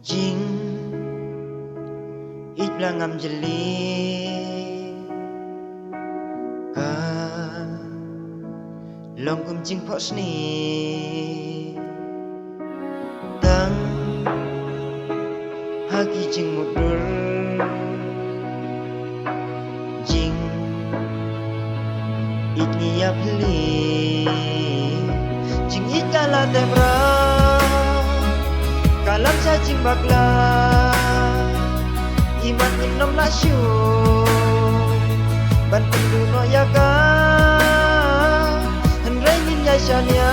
Jing Itlangam jeli Ka Longkum jing posni Tang Hagi jing mudur Jing Itniya peli Jing itala temra Kalam cacing bakla Iman inom lasyu Ban penduno yaka Henrai min yashanya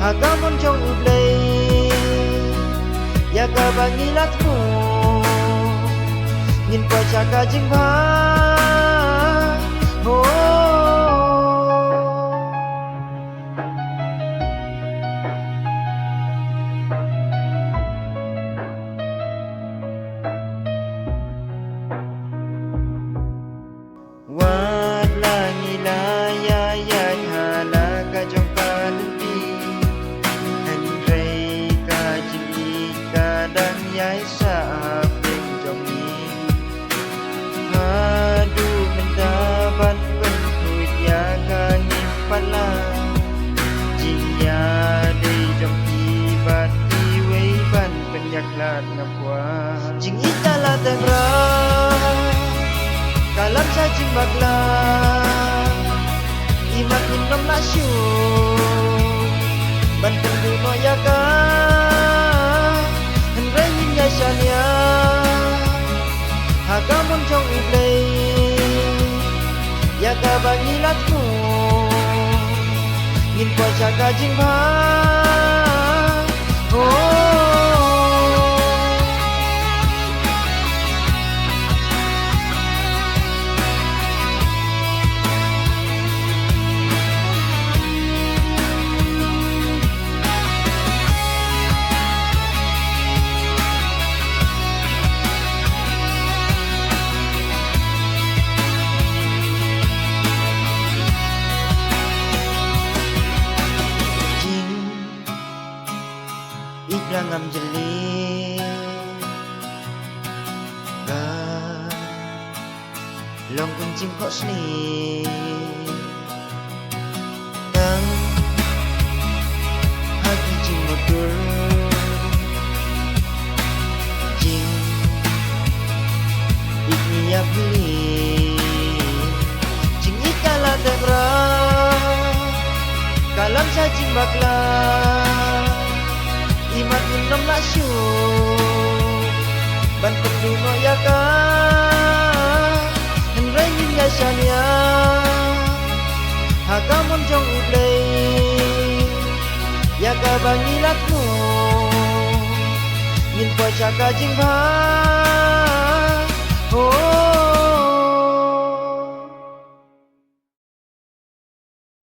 Hagamon jong ublay Yaka bangilatmu Ngin kwa caka jing ba Wat langi laya yan hala ka jong kalbi Henry ka jing kadang yai sa apeng jong ni Hadu mendapat penhut ya ka ngimpala Jia di jong ibat iwei ban penyaklat ngapwa Jing itala tengra Kalam cacing bakla Imat inom lasyu Ban penduno yaka Henrai min yashanya Hagamon jong ublay Yaka bangilatmu Ngin kwa caka jing ba Itlangam jeli Ka Longkum jing posni Tang Hagi jing mudur Jing Itniya beli Jing itala tegra Kalam cacing bakla Imat inom lasyu Ban penduno yaka Henrai min yashanya Hagamon jong ublay Yaka bangilatmu Ngin kwa caka jing ba